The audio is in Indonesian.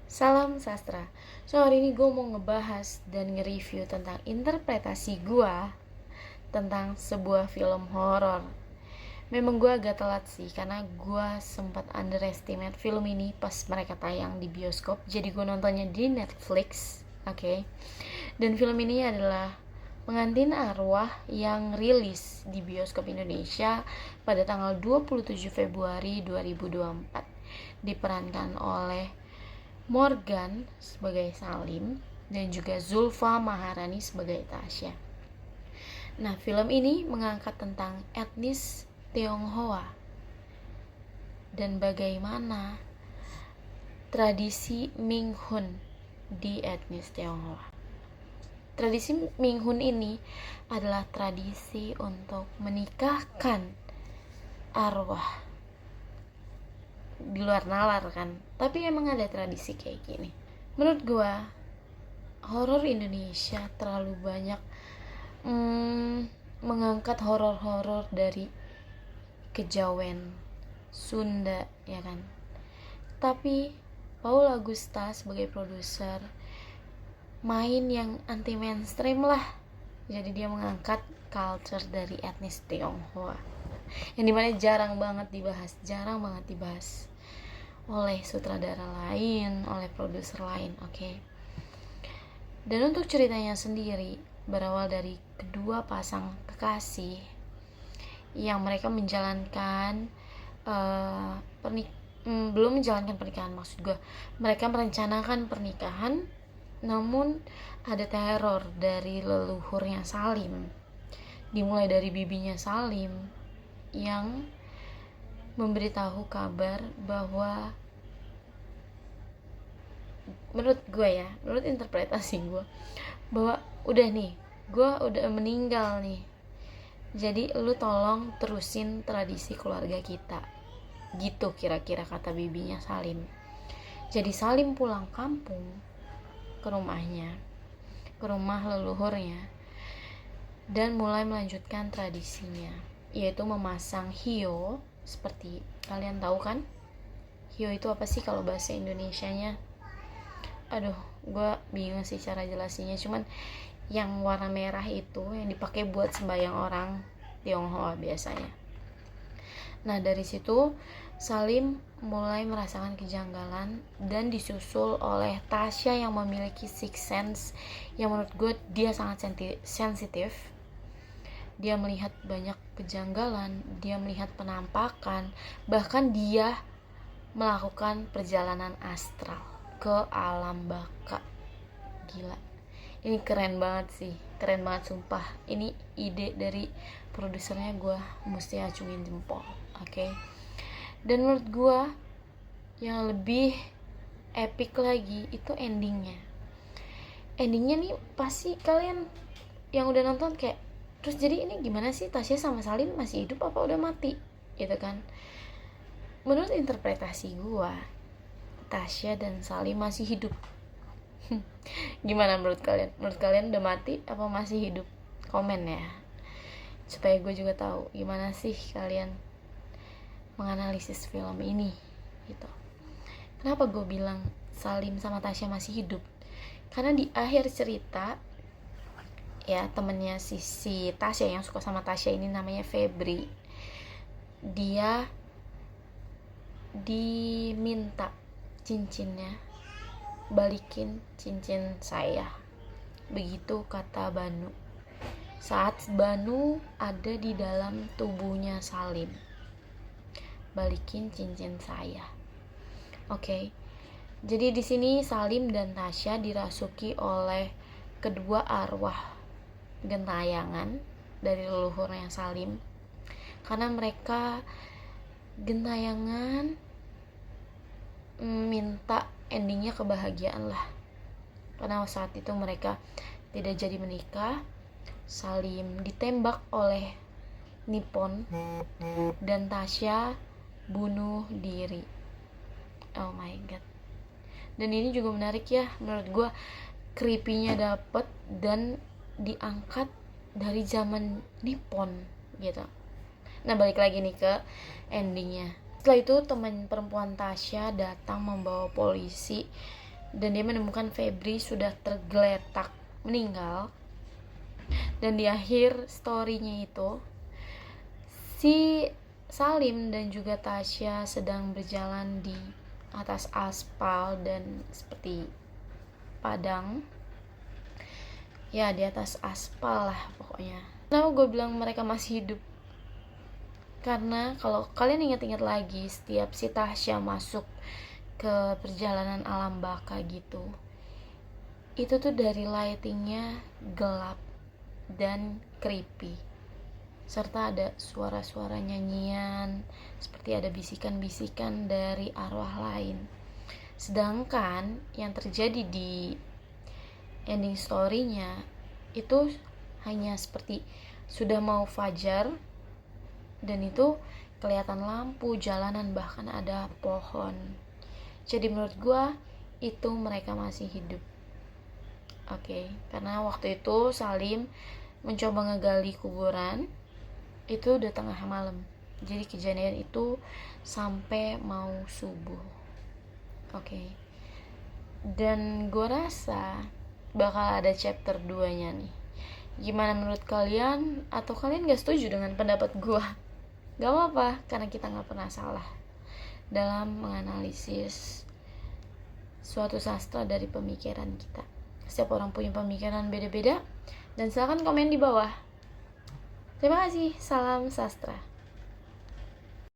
Salam sastra. So hari ini gue mau ngebahas dan nge-review tentang interpretasi gue tentang sebuah film horor. Memang gue agak telat sih karena gue sempat underestimate film ini pas mereka tayang di bioskop. Jadi gue nontonnya di Netflix, oke. Dan film ini adalah Pengantin Arwah yang rilis di bioskop Indonesia pada tanggal 27 Februari 2024. Diperankan oleh Morgan sebagai Salim dan juga Zulfa Maharani sebagai Tasya. Nah, film ini mengangkat tentang etnis Tionghoa dan bagaimana tradisi Minghun di etnis Tionghoa. Tradisi Minghun ini adalah tradisi untuk menikahkan arwah di luar nalar kan, tapi emang ada tradisi kayak gini. Menurut gua horor Indonesia terlalu banyak mengangkat horor-horor dari kejawen Sunda ya kan, tapi Paul Agusta sebagai produser main yang anti mainstream lah. Jadi dia mengangkat culture dari etnis Tionghoa yang dimana jarang banget dibahas oleh sutradara lain, oleh produser lain, oke. Dan untuk ceritanya sendiri berawal dari kedua pasang kekasih yang mereka menjalankan belum menjalankan pernikahan, maksud gue mereka merencanakan pernikahan, namun ada teror dari leluhurnya Salim, dimulai dari bibinya Salim yang memberitahu kabar bahwa menurut interpretasi gue bahwa udah nih, gue udah meninggal nih, jadi lu tolong terusin tradisi keluarga kita, gitu kira-kira kata bibinya Salim. Jadi Salim pulang kampung ke rumahnya, ke rumah leluhurnya, dan mulai melanjutkan tradisinya, yaitu memasang hio. Seperti kalian tahu kan, hio itu apa sih kalau bahasa Indonesianya? Aduh, gue bingung sih cara jelasinnya. Cuman yang warna merah itu yang dipakai buat sembahyang orang Tionghoa biasanya. Nah, dari situ Salim mulai merasakan kejanggalan dan disusul oleh Tasya yang memiliki sixth sense yang menurut gue dia sangat sensitif. Dia melihat banyak kejanggalan, dia melihat penampakan, bahkan dia melakukan perjalanan astral ke alam baka. Gila, ini keren banget sih, keren banget sumpah. Ini ide dari produsernya, gue mesti acungin jempol, oke. Dan menurut gue yang lebih epic lagi itu endingnya nih, pasti kalian yang udah nonton kayak, terus jadi ini gimana sih, Tasya sama Salim masih hidup apa udah mati gitu kan. Menurut interpretasi gue, Tasya dan Salim masih hidup. Gimana menurut kalian? Menurut kalian udah mati apa masih hidup? Komen ya, supaya gue juga tahu gimana sih kalian menganalisis film ini gitu. Kenapa gue bilang Salim sama Tasya masih hidup? Karena di akhir cerita ya, temennya si Tasya yang suka sama Tasya ini namanya Febri, dia diminta cincinnya, balikin cincin saya, begitu kata Banu saat Banu ada di dalam tubuhnya Salim. Balikin cincin saya, oke. Jadi di sini Salim dan Tasya dirasuki oleh kedua arwah gentayangan dari leluhurnya Salim, karena mereka gentayangan minta endingnya kebahagiaan lah, karena saat itu mereka tidak jadi menikah. Salim ditembak oleh Nippon dan Tasya bunuh diri. Oh my god. Dan ini juga menarik ya, menurut gue creepy-nya dapet dan diangkat dari zaman Nippon gitu. Nah, balik lagi nih ke endingnya. Setelah itu teman perempuan Tasya datang membawa polisi dan dia menemukan Febri sudah tergeletak meninggal. Dan di akhir storynya itu si Salim dan juga Tasya sedang berjalan di atas aspal dan seperti padang, ya di atas aspal lah pokoknya. Kenapa gue bilang mereka masih hidup? Karena kalau kalian ingat-ingat lagi, setiap si Tasya masuk ke perjalanan alam baka gitu, itu tuh dari lightingnya gelap dan creepy, serta ada suara-suara nyanyian, seperti ada bisikan-bisikan dari arwah lain. Sedangkan yang terjadi di ending story-nya itu hanya seperti sudah mau fajar, dan itu kelihatan lampu jalanan, bahkan ada pohon. Jadi menurut gue itu mereka masih hidup. Oke, karena waktu itu Salim mencoba ngegali kuburan, itu udah tengah malam. Jadi kejadian itu sampai mau subuh. Oke. Dan gue rasa bakal ada chapter 2-nya nih. Gimana menurut kalian? Atau kalian gak setuju dengan pendapat gue? Gak apa-apa, karena kita gak pernah salah dalam menganalisis suatu sastra dari pemikiran kita. Setiap orang punya pemikiran beda-beda, dan silakan komen di bawah. Terima kasih, salam sastra.